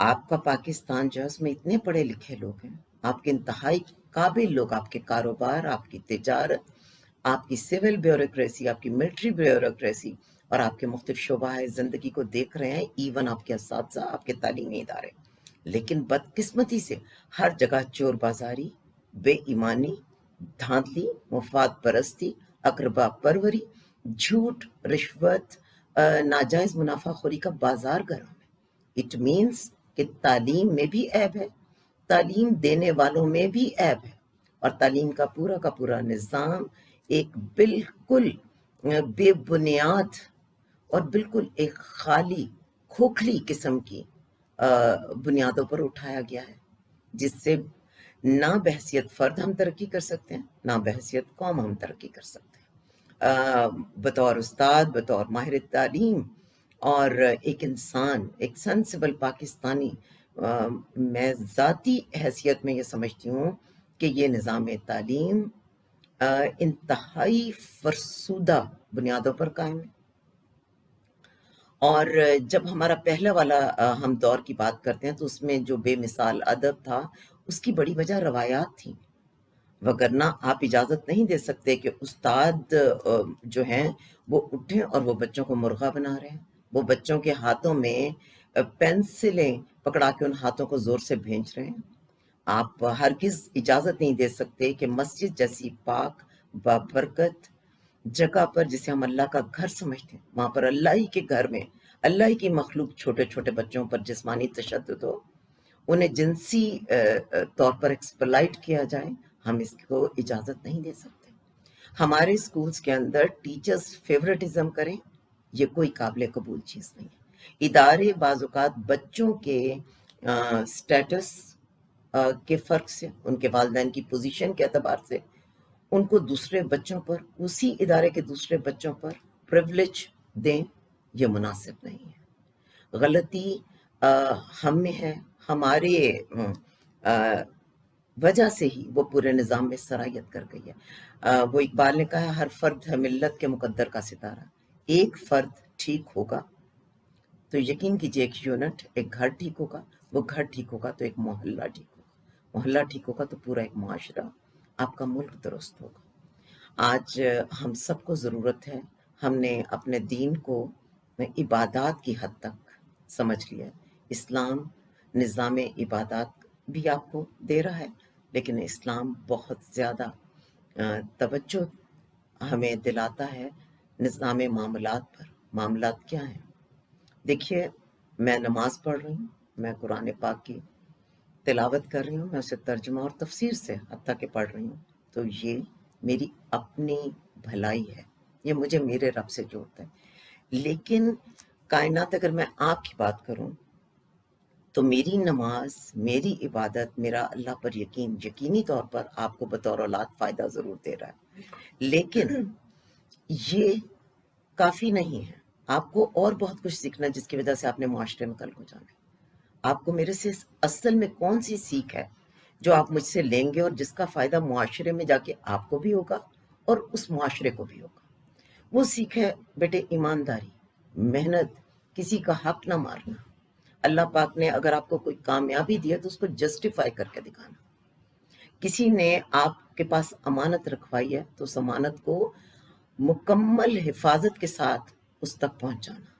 آپ کا پاکستان جو ہے اس میں اتنے پڑھے لکھے لوگ ہیں، آپ کے انتہائی قابل لوگ، آپ کے کاروبار، آپ کی تجارت، آپ کی سول بیوروکریسی، آپ کی ملٹری بیوروکریسی اور آپ کے مختلف شعبہ زندگی کو دیکھ رہے ہیں، ایون آپ کے اساتذہ، آپ کے تعلیمی ادارے. لیکن بدقسمتی سے ہر جگہ چور بازاری، بے ایمانی، دھاندلی، مفاد پرستی، اقربا پروری، جھوٹ، رشوت، ناجائز منافع خوری کا بازار گرم ہے. اٹ مینس کہ تعلیم میں بھی عیب ہے، تعلیم دینے والوں میں بھی عیب ہے، اور تعلیم کا پورا نظام ایک بالکل بے بنیاد اور بالکل ایک خالی کھوکھلی قسم کی بنیادوں پر اٹھایا گیا ہے، جس سے نہ بحثیت فرد ہم ترقی کر سکتے ہیں، نہ بحثیت قوم ہم ترقی کر سکتے ہیں. بطور استاد، بطور ماہر تعلیم اور ایک انسان، ایک سینسیبل پاکستانی، میں ذاتی حیثیت میں یہ سمجھتی ہوں کہ یہ نظام تعلیم انتہائی فرسودہ بنیادوں پر قائم ہے. اور جب ہمارا پہلا والا ہم دور کی بات کرتے ہیں تو اس میں جو بے مثال ادب تھا، اس کی بڑی وجہ روایات تھیں، وگرنہ آپ اجازت نہیں دے سکتے کہ استاد جو ہیں وہ اٹھیں اور وہ بچوں کو مرغا بنا رہے ہیں، وہ بچوں کے ہاتھوں میں پینسلیں پکڑا کے ان ہاتھوں کو زور سے بھینچ رہے ہیں. آپ ہرگز اجازت نہیں دے سکتے کہ مسجد جیسی پاک بابرکت جگہ پر، جسے ہم اللہ کا گھر سمجھتے ہیں، وہاں پر اللہ ہی کے گھر میں اللہ ہی کی مخلوق چھوٹے چھوٹے بچوں پر جسمانی تشدد ہو، انہیں جنسی طور پر ایکسپلائٹ کیا جائے. ہم اس کو اجازت نہیں دے سکتے. ہمارے اسکولز کے اندر ٹیچرز فیورٹزم کریں، یہ کوئی قابل قبول چیز نہیں ہے. ادارے بعض اوقات بچوں کے سٹیٹس کے فرق سے، ان کے والدین کی پوزیشن کے اعتبار سے ان کو دوسرے بچوں پر، اسی ادارے کے دوسرے بچوں پر پریولیج دیں، یہ مناسب نہیں ہے. غلطی ہم میں ہے، ہمارے وجہ سے ہی وہ پورے نظام میں سرایت کر گئی ہے. وہ اقبال نے کہا ہر فرد ہے ملت کے مقدر کا ستارہ. ایک فرد ٹھیک ہوگا تو یقین کیجئے ایک یونٹ، ایک گھر ٹھیک ہوگا، وہ گھر ٹھیک ہوگا تو ایک محلہ ٹھیک ہوگا، محلہ ٹھیک ہوگا تو پورا ایک معاشرہ، آپ کا ملک درست ہوگا. آج ہم سب کو ضرورت ہے، ہم نے اپنے دین کو عبادات کی حد تک سمجھ لیا ہے. اسلام نظام عبادات بھی آپ کو دے رہا ہے، لیکن اسلام بہت زیادہ توجہ ہمیں دلاتا ہے نظام معاملات پر. معاملات کیا ہیں؟ دیکھیے، میں نماز پڑھ رہی ہوں، میں قرآن پاک کی تلاوت کر رہی ہوں، میں اسے ترجمہ اور تفسیر سے حتیٰ کہ پڑھ رہی ہوں، تو یہ میری اپنی بھلائی ہے، یہ مجھے میرے رب سے جوڑتا ہے. لیکن کائنات، اگر میں آپ کی بات کروں تو میری نماز، میری عبادت، میرا اللہ پر یقین یقینی طور پر آپ کو بطور اولاد فائدہ ضرور دے رہا ہے، لیکن یہ کافی نہیں ہے. آپ کو اور بہت کچھ سیکھنا جس کی وجہ سے آپ نے معاشرے میں کل کو جانا ہے. آپ کو میرے سے اصل میں کون سی سیکھ ہے جو آپ مجھ سے لیں گے اور جس کا فائدہ معاشرے میں جا کے آپ کو بھی ہوگا اور اس معاشرے کو بھی ہوگا؟ وہ سیکھ ہے بیٹے ایمانداری، محنت، کسی کا حق نہ مارنا. اللہ پاک نے اگر آپ کو کوئی کامیابی دی ہے تو اس کو جسٹیفائی کر کے دکھانا. کسی نے آپ کے پاس امانت رکھوائی ہے تو اس امانت کو مکمل حفاظت کے ساتھ اس تک پہنچانا.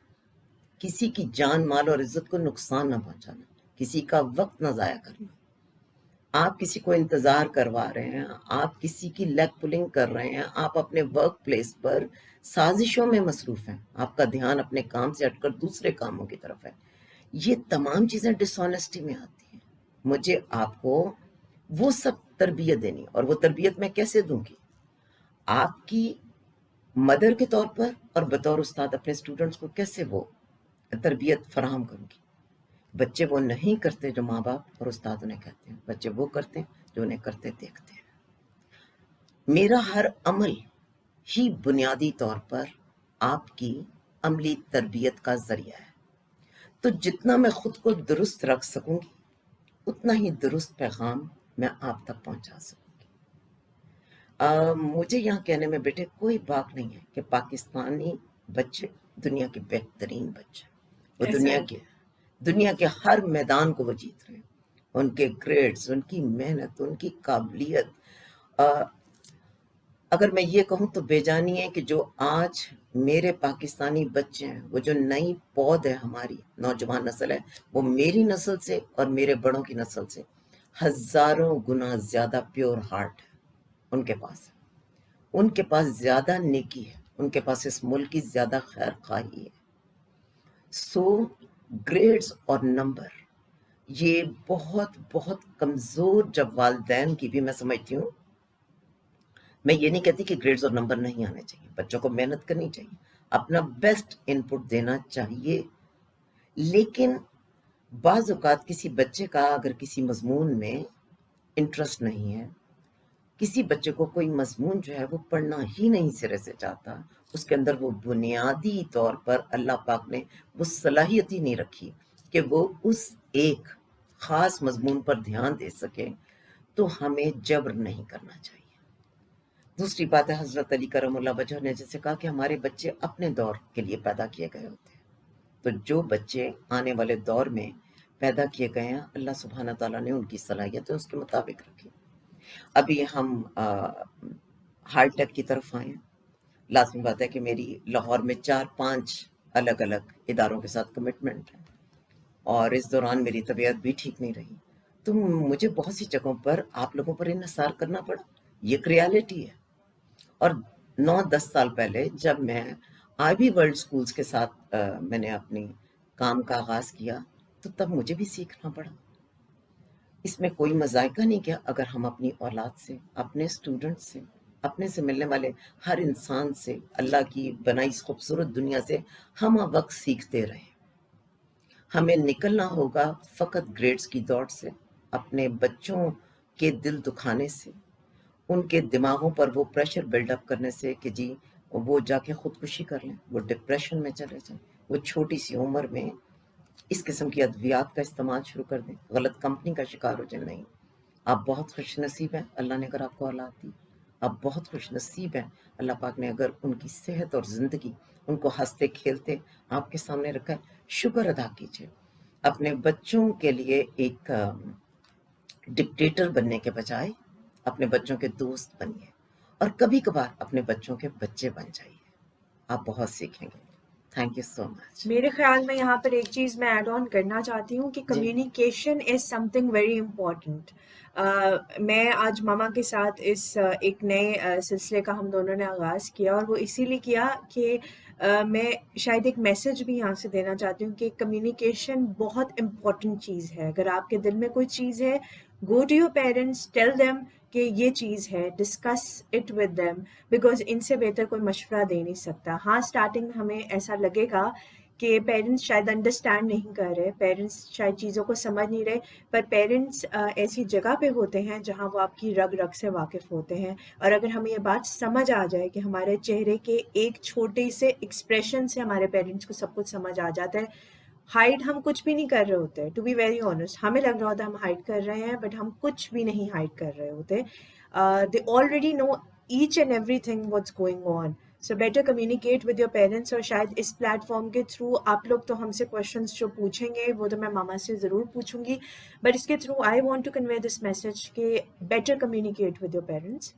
کسی کی جان، مال اور عزت کو نقصان نہ پہنچانا، کسی کا وقت نہ ضائع کرنا. آپ کسی کو انتظار کروا رہے ہیں، آپ کسی کی لیگ پولنگ کر رہے ہیں، آپ اپنے ورک پلیس پر سازشوں میں مصروف ہیں، آپ کا دھیان اپنے کام سے ہٹ کر دوسرے کاموں کی طرف ہے. یہ تمام چیزیں ڈس آنیسٹی میں آتی ہیں. مجھے آپ کو وہ سب تربیت دینی، اور وہ تربیت میں کیسے دوں گی؟ آپ کی مدر کے طور پر اور بطور استاد اپنے اسٹوڈنٹس کو کیسے وہ تربیت فراہم کروں گی؟ بچے وہ نہیں کرتے جو ماں باپ اور استاد انہیں کہتے ہیں، بچے وہ کرتے ہیں جو انہیں کرتے دیکھتے ہیں. میرا ہر عمل ہی بنیادی طور پر آپ کی عملی تربیت کا ذریعہ ہے. تو جتنا میں خود کو درست رکھ سکوں گی اتنا ہی درست پیغام میں آپ تک پہنچا سکوں گی. مجھے یہاں کہنے میں بیٹے کوئی باک نہیں ہے کہ پاکستانی بچے دنیا کے بہترین بچے، وہ ایسا دنیا ہے؟ کے دنیا کے ہر میدان کو وہ جیت رہے ہیں. ان کے گریڈز، ان کی محنت، ان کی قابلیت. اگر میں یہ کہوں تو بے جانی ہے کہ جو آج میرے پاکستانی بچے ہیں، وہ جو نئی پود ہے ہماری نوجوان نسل ہے، وہ میری نسل سے اور میرے بڑوں کی نسل سے ہزاروں گنا زیادہ پیور ہارٹ ہے ان کے پاس. ان کے پاس زیادہ نیکی ہے، ان کے پاس اس ملک کی زیادہ خیر خواہی ہے. سو گریڈز اور نمبر یہ بہت بہت کمزور جب والدین کی بھی، میں سمجھتی ہوں، میں یہ نہیں کہتی کہ گریڈز اور نمبر نہیں آنے چاہیے، بچوں کو محنت کرنی چاہیے، اپنا بیسٹ ان پٹ دینا چاہیے. لیکن بعض اوقات کسی بچے کا اگر کسی مضمون میں انٹرسٹ نہیں ہے، کسی بچے کو کوئی مضمون جو ہے وہ پڑھنا ہی نہیں سرے سے چاہتا، اس کے اندر وہ بنیادی طور پر اللہ پاک نے وہ صلاحیت ہی نہیں رکھی کہ وہ اس ایک خاص مضمون پر دھیان دے سکے، تو ہمیں جبر نہیں کرنا چاہیے. دوسری بات ہے، حضرت علی کرم اللہ وجہ نے جیسے کہا کہ ہمارے بچے اپنے دور کے لیے پیدا کیے گئے ہوتے ہیں. تو جو بچے آنے والے دور میں پیدا کیے گئے ہیں، اللہ سبحانہ تعالیٰ نے ان کی صلاحیتیں اس کے مطابق رکھی. ابھی ہم ہائی ٹیک کی طرف آئے ہیں. لازمی بات ہے کہ میری لاہور میں 4-5 الگ الگ اداروں کے ساتھ کمٹمنٹ ہے، اور اس دوران میری طبیعت بھی ٹھیک نہیں رہی، تو مجھے بہت سی جگہوں پر آپ لوگوں پر انحصار کرنا پڑا. یہ ایک ریالٹی ہے. اور 9-10 سال پہلے جب میں آئی بی ورلڈ سکولز کے ساتھ میں نے اپنی کام کا آغاز کیا، تو تب مجھے بھی سیکھنا پڑا. اس میں کوئی مذائقہ نہیں کیا اگر ہم اپنی اولاد سے، اپنے اسٹوڈنٹ سے، اپنے سے ملنے والے ہر انسان سے، اللہ کی بنائی اس خوبصورت دنیا سے ہم وقت سیکھتے رہیں. ہمیں نکلنا ہوگا فقط گریڈز کی دوڑ سے، اپنے بچوں کے دل دکھانے سے، ان کے دماغوں پر وہ پریشر بلڈ اپ کرنے سے کہ جی وہ جا کے خودکشی کر لیں، وہ ڈپریشن میں چلے جائیں، وہ چھوٹی سی عمر میں اس قسم کی ادویات کا استعمال شروع کر دیں، غلط کمپنی کا شکار ہو جائیں. نہیں، آپ بہت خوش نصیب ہیں اللہ نے اگر آپ کو اولاد دی. آپ بہت خوش نصیب ہیں اللہ پاک نے اگر ان کی صحت اور زندگی، ان کو ہنستے کھیلتے آپ کے سامنے رکھا ہے. شکر ادا کیجئے. اپنے بچوں کے لیے ایک ڈکٹیٹر بننے کے بجائے اپنے بچوں کے دوست بنیے، اور کبھی کبھار اپنے بچوں کے بچے بن جائیے. آپ بہت سیکھیں گے. تھینک یو سو مچ. میرے خیال میں یہاں پر ایک چیز میں ایڈ آن کرنا چاہتی ہوں کہ جی communication is something very important. میں آج ماما کے ساتھ اس ایک نئے سلسلے کا ہم دونوں نے آغاز کیا، اور وہ اسی لیے کیا کہ میں شاید ایک میسج بھی یہاں سے دینا چاہتی ہوں کہ کمیونیکیشن بہت امپورٹنٹ چیز ہے. اگر آپ کے دل میں کوئی چیز ہے، go to your parents, tell them کہ یہ چیز ہے، discuss it with them, because ان سے بہتر کوئی مشورہ دے نہیں سکتا. ہاں اسٹارٹنگ میں ہمیں ایسا لگے گا کہ پیرنٹس شاید انڈرسٹینڈ نہیں کر رہے، پیرنٹس شاید چیزوں کو سمجھ نہیں رہے، پر پیرنٹس ایسی جگہ پہ ہوتے ہیں جہاں وہ آپ کی رگ رگ سے واقف ہوتے ہیں. اور اگر ہمیں یہ بات سمجھ آ جائے کہ ہمارے چہرے کے ایک چھوٹے سے ایکسپریشن سے ہمارے پیرنٹس کو سب کچھ سمجھ آ جاتا ہے. ہائڈ ہم کچھ بھی نہیں کر رہے ہوتے، ٹو بی ویری آنیسٹ. ہمیں لگ رہا ہوتا ہے ہم ہائڈ کر رہے ہیں، بٹ ہم کچھ بھی نہیں ہائڈ کر رہے ہوتے. They already know each and everything what's going on. So better communicate with your parents. اور شاید اس پلیٹ فارم کے تھرو آپ لوگ تو ہم سے کوشچنس جو پوچھیں گے وہ تو میں ماما سے ضرور پوچھوں گی، بٹ اس کے through I want to convey this message کہ better communicate with your parents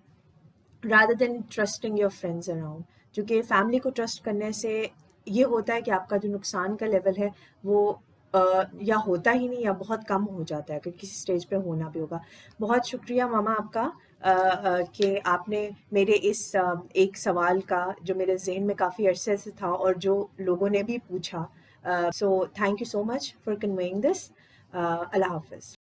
rather than trusting your friends around. کیونکہ فیملی کو ٹرسٹ کرنے سے یہ ہوتا ہے کہ آپ کا جو نقصان کا لیول ہے وہ یا ہوتا ہی نہیں یا بہت کم ہو جاتا ہے، اگر کسی سٹیج پہ ہونا بھی ہوگا. بہت شکریہ ماما آپ کا کہ آپ نے میرے اس ایک سوال کا جو میرے ذہن میں کافی عرصے سے تھا اور جو لوگوں نے بھی پوچھا، so thank you so much for conveying this. اللہ حافظ.